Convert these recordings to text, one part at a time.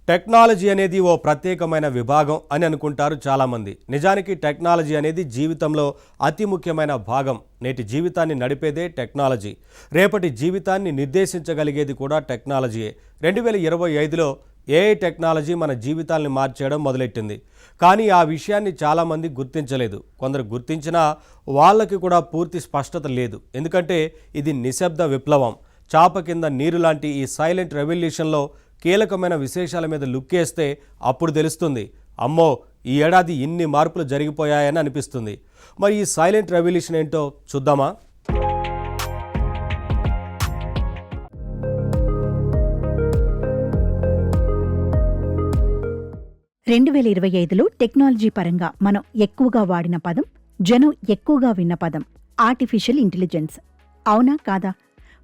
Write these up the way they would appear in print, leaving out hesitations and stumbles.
Technology అనేది ఓ ప్రత్యేకమైన విభాగం అని అనుకుంటారు చాలామంది. నిజానికి టెక్నాలజీ అనేది జీవితంలో అతి ముఖ్యమైన భాగం. నేటి జీవితాన్ని నడిపేదే టెక్నాలజీ. రేపటి జీవితాన్ని నిర్దేశించగలిగేది కూడా టెక్నాలజీయే. 2025లో ఏఐ టెక్నాలజీ మన జీవితాల్ని మార్చేయడం మొదలెట్టింది. కానీ ఆ విషయాన్ని చాలామంది గుర్తించలేదు. కొందరు గుర్తించినా వాళ్ళకి కూడా పూర్తి స్పష్టత లేదు. ఎందుకంటే ఇది నిశ్శబ్ద విప్లవం. చాప కింద నీరు లాంటి ఈ సైలెంట్ రెవల్యూషన్లో కీలకమైన విశేషాల మీద లుక్కేస్తే అప్పుడు తెలుస్తుంది, అమ్మో ఈ ఏడాది ఇన్ని మార్పులు జరిగిపోయాయని అనిపిస్తుంది. మరి ఈ సైలెంట్ రెవల్యూషన్ ఏంటో చూద్దామా? టెక్నాలజీ పరంగా మనం ఎక్కువగా వాడిన పదం, జనం ఎక్కువగా విన్న పదం ఆర్టిఫిషియల్ ఇంటెలిజెన్స్. అవునా కాదా?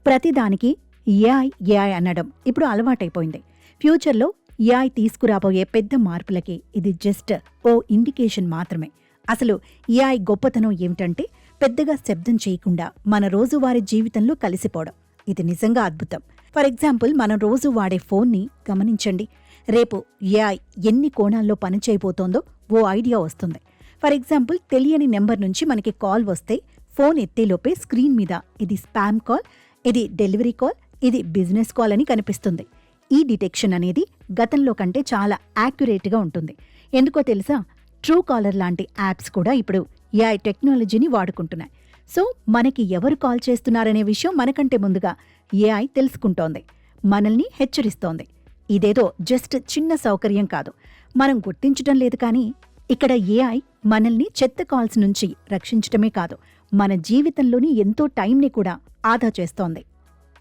ప్రతిదానికి ఏఐ అనడం ఇప్పుడు అలవాటైపోయింది. ఫ్యూచర్లో ఏఐ తీసుకురాబోయే పెద్ద మార్పులకి ఇది జస్ట్ ఓ ఇండికేషన్ మాత్రమే. అసలు ఏఐ గొప్పతనం ఏమిటంటే పెద్దగా శబ్దం చేయకుండా మన రోజువారీ జీవితంలో కలిసిపోవడం. ఇది నిజంగా అద్భుతం. ఫర్ ఎగ్జాంపుల్, మనం రోజు వాడే ఫోన్ని గమనించండి. రేపు ఏఐ ఎన్ని కోణాల్లో పనిచేయబోతోందో ఓ ఐడియా వస్తుంది. ఫర్ ఎగ్జాంపుల్, తెలియని నెంబర్ నుంచి మనకి కాల్ వస్తే ఫోన్ ఎత్తేలోపే స్క్రీన్ మీద ఇది స్పామ్ కాల్, ఇది డెలివరీ కాల్, ఇది బిజినెస్ కాల్ అని కనిపిస్తుంది. ఈ డిటెక్షన్ అనేది గతంలో కంటే చాలా యాక్యురేట్గా ఉంటుంది. ఎందుకో తెలుసా? ట్రూ కాలర్ లాంటి యాప్స్ కూడా ఇప్పుడు ఏఐ టెక్నాలజీని వాడుకుంటున్నాయి. సో మనకి ఎవరు కాల్ చేస్తున్నారనే విషయం మనకంటే ముందుగా ఏఐ తెలుసుకుంటోంది, మనల్ని హెచ్చరిస్తోంది. ఇదేదో జస్ట్ చిన్న సౌకర్యం కాదు, మనం గుర్తించటం లేదు. కానీ ఇక్కడ ఏఐ మనల్ని చెత్త కాల్స్ నుంచి రక్షించటమే కాదు, మన జీవితంలోని ఎంతో టైంని కూడా ఆదా చేస్తోంది.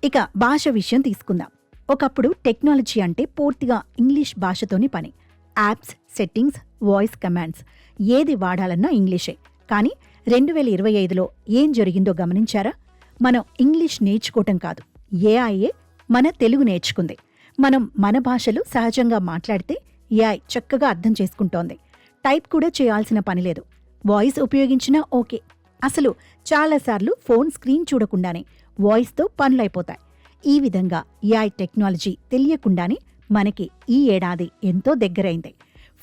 ఇక భాష విషయం తీసుకుందాం. ఒకప్పుడు టెక్నాలజీ అంటే పూర్తిగా ఇంగ్లీష్ భాషతోని పని. యాప్స్, సెట్టింగ్స్, వాయిస్ కమాండ్స్ ఏది వాడాలన్నా ఇంగ్లీషే. కానీ 2025లో ఏం జరిగిందో గమనించారా? మనం ఇంగ్లీష్ నేర్చుకోవటం కాదు, ఏఐయే మన తెలుగు నేర్చుకుంది. మనం మన భాషలో సహజంగా మాట్లాడితే ఏఐ చక్కగా అర్థం చేసుకుంటోంది. టైప్ కూడా చేయాల్సిన పనిలేదు. వాయిస్ ఉపయోగించినా ఓకే. అసలు చాలాసార్లు ఫోన్ స్క్రీన్ చూడకుండానే వాయిస్తో పనులైపోతాయి. ఈ విధంగా ఏఐ టెక్నాలజీ తెలియకుండానే మనకి ఈ ఏడాది ఎంతో దగ్గరైంది.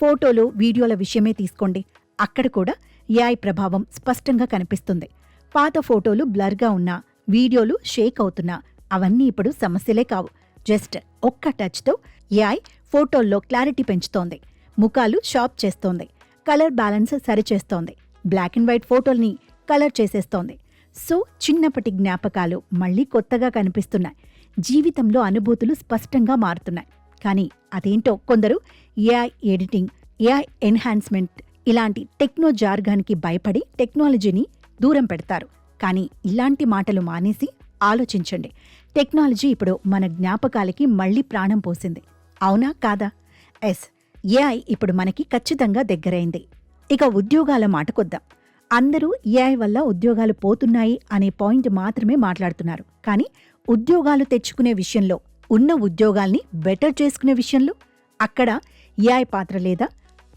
ఫోటోలు, వీడియోల విషయమే తీసుకోండి. అక్కడ కూడా ఏఐ ప్రభావం స్పష్టంగా కనిపిస్తుంది. పాత ఫోటోలు బ్లర్గా ఉన్నా, వీడియోలు షేక్ అవుతున్నా అవన్నీ ఇప్పుడు సమస్యలే కావు. జస్ట్ ఒక్క టచ్తో ఏఐ ఫోటోల్లో క్లారిటీ పెంచుతోంది, ముఖాలు షార్ప్ చేస్తోంది, కలర్ బ్యాలెన్స్ సరిచేస్తోంది, బ్లాక్ అండ్ వైట్ ఫోటోల్ని కలర్ చేసేస్తోంది. సో చిన్నప్పటి జ్ఞాపకాలు మళ్లీ కొత్తగా కనిపిస్తున్నాయి. జీవితంలో అనుభూతులు స్పష్టంగా మారుతున్నాయి. కానీ అదేంటో కొందరు ఏఐ ఎడిటింగ్, ఏఐ ఎన్హాన్స్మెంట్ ఇలాంటి టెక్నో జార్గానికి భయపడి టెక్నాలజీని దూరం పెడతారు. కానీ ఇలాంటి మాటలు మానేసి ఆలోచించండి. టెక్నాలజీ ఇప్పుడు మన జ్ఞాపకాలకి మళ్లీ ప్రాణం పోసింది. అవునా కాదా? ఎస్, ఏఐ ఇప్పుడు మనకి ఖచ్చితంగా దగ్గరైంది. ఇక ఉద్యోగాల మాటకొద్దాం. అందరూ ఏఐ వల్ల ఉద్యోగాలు పోతున్నాయి అనే పాయింట్ మాత్రమే మాట్లాడుతున్నారు. కానీ ఉద్యోగాలు తెచ్చుకునే విషయంలో, ఉన్న ఉద్యోగాల్ని బెటర్ చేసుకునే విషయంలో అక్కడ ఏఐ పాత్ర లేదా?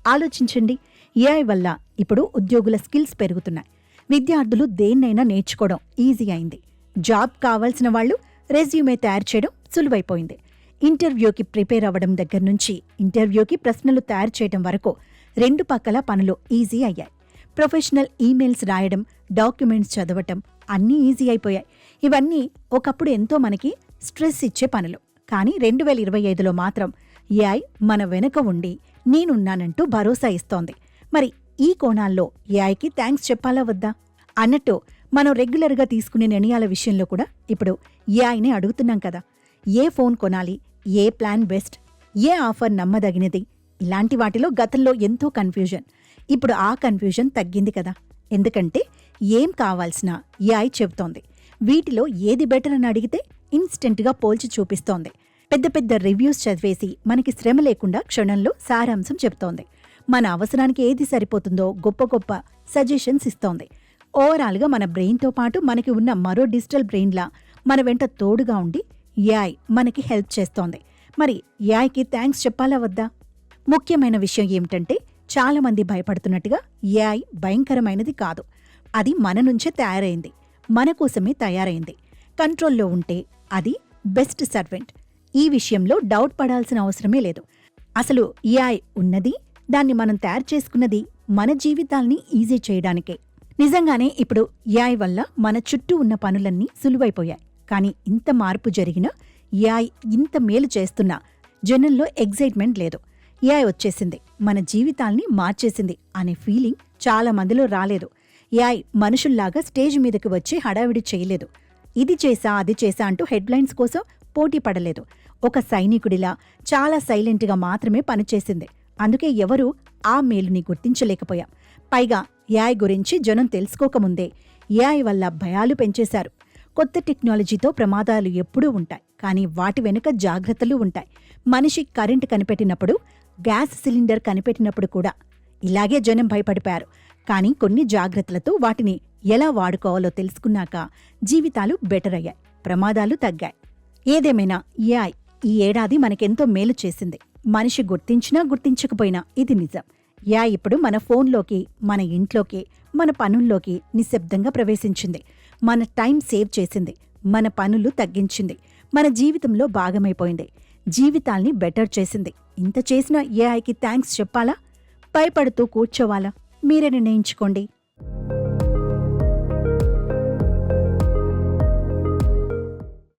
ఆలోచించండి. ఏఐ వల్ల ఇప్పుడు ఉద్యోగుల స్కిల్స్ పెరుగుతున్నాయి. విద్యార్థులు దేన్నైనా నేర్చుకోవడం ఈజీ అయింది. జాబ్ కావాల్సిన వాళ్ళు రెజ్యూమే తయారు చేయడం సులువైపోయింది. ఇంటర్వ్యూకి ప్రిపేర్ అవ్వడం దగ్గర నుంచి ఇంటర్వ్యూకి ప్రశ్నలు తయారు చేయడం వరకు రెండు పక్కల పనులు ఈజీ అయ్యాయి. ప్రొఫెషనల్ ఈమెయిల్స్ రాయడం, డాక్యుమెంట్స్ చదవటం అన్నీ ఈజీ అయిపోయాయి. ఇవన్నీ ఒకప్పుడు ఎంతో మనకి స్ట్రెస్ ఇచ్చే పనులు. కానీ 2025లో మాత్రం ఏఐ మన వెనక ఉండి నేనున్నానంటూ భరోసా ఇస్తోంది. మరి ఈ కోణాల్లో ఏఐకి థ్యాంక్స్ చెప్పాలా వద్దా? అన్నట్టు మనం రెగ్యులర్గా తీసుకునే నిర్ణయాల విషయంలో కూడా ఇప్పుడు ఏఐని అడుగుతున్నాం కదా. ఏ ఫోన్ కొనాలి, ఏ ప్లాన్ బెస్ట్, ఏ ఆఫర్ నమ్మదగినది, ఇలాంటి వాటిలో గతంలో ఎంతో కన్ఫ్యూజన్. ఇప్పుడు ఆ కన్ఫ్యూజన్ తగ్గింది కదా. ఎందుకంటే ఏం కావాల్సినా ఏఐ చెబుతోంది. వీటిలో ఏది బెటర్ అని అడిగితే ఇన్స్టెంట్గా పోల్చి చూపిస్తోంది. పెద్ద పెద్ద రివ్యూస్ చదివేసి మనకి శ్రమ లేకుండా క్షణంలో సారాంశం చెప్తోంది. మన అవసరానికి ఏది సరిపోతుందో గొప్ప గొప్ప సజెషన్స్ ఇస్తోంది. ఓవరాల్గా మన బ్రెయిన్తో పాటు మనకి ఉన్న మరో డిజిటల్ బ్రెయిన్లా మన వెంట తోడుగా ఉండి ఏఐ మనకి హెల్ప్ చేస్తోంది. మరి ఏఐకి థ్యాంక్స్ చెప్పాలా వద్దా? ముఖ్యమైన విషయం ఏమిటంటే, చాలామంది భయపడుతున్నట్టుగా ఏఐ భయంకరమైనది కాదు. అది మన నుంచే తయారైంది, మన కోసమే తయారైంది. కంట్రోల్లో ఉంటే అది బెస్ట్ సర్వెంట్. ఈ విషయంలో డౌట్ పడాల్సిన అవసరమే లేదు. అసలు ఏఐ ఉన్నది, దాన్ని మనం తయారు చేసుకున్నది మన జీవితాల్ని ఈజీ చేయడానికే. నిజంగానే ఇప్పుడు ఏఐ వల్ల మన చుట్టూ ఉన్న పనులన్నీ సులువైపోయాయి. కానీ ఇంత మార్పు జరిగినా, ఏఐ ఇంత మేలు చేస్తున్నా జనంలో ఎగ్జైట్మెంట్ లేదు. ఏఐ వచ్చేసింది, మన జీవితాల్ని మార్చేసింది అనే ఫీలింగ్ చాలా మందిలో రాలేదు. ఏఐ మనుషుల్లాగా స్టేజ్ మీదకి వచ్చి హడావిడి చేయలేదు. ఇది చేసా అది చేసా అంటూ హెడ్లైన్స్ కోసం పోటీ పడలేదు. ఒక సైనికుడిలా చాలా సైలెంట్గా మాత్రమే పనిచేసింది. అందుకే ఎవరూ ఆ మేలుని గుర్తించలేకపోయాం. పైగా ఏఐ గురించి జనం తెలుసుకోకముందే ఏఐ వల్ల భయాలు పెంచేశారు. కొత్త టెక్నాలజీతో ప్రమాదాలు ఎప్పుడూ ఉంటాయి, కానీ వాటి వెనుక జాగ్రత్తలు ఉంటాయి. మనిషి కరెంటు కనిపెట్టినప్పుడు, గ్యాస్ సిలిండర్ కనిపెట్టినప్పుడు కూడా ఇలాగే జనం భయపడిపోయారు. కానీ కొన్ని జాగ్రత్తలతో వాటిని ఎలా వాడుకోవాలో తెలుసుకున్నాక జీవితాలు బెటర్ అయ్యాయి, ప్రమాదాలు తగ్గాయి. ఏదేమైనా ఏఐ ఈ ఏడాది మనకెంతో మేలు చేసింది. మనిషి గుర్తించినా గుర్తించకపోయినా ఇది నిజం. ఏఐ ఇప్పుడు మన ఫోన్లోకి, మన ఇంట్లోకి, మన పనుల్లోకి నిశ్శబ్దంగా ప్రవేశించింది. మన టైం సేవ్ చేసింది, మన పనులు తగ్గించింది, మన జీవితంలో భాగమైపోయింది, జీవితాల్ని బెటర్ చేసింది. ఇంత చేసిన ఏఐకి థ్యాంక్స్ చెప్పాలా, భయపడుతూ కూర్చోవాలా? మీరే నిర్ణయించుకోండి.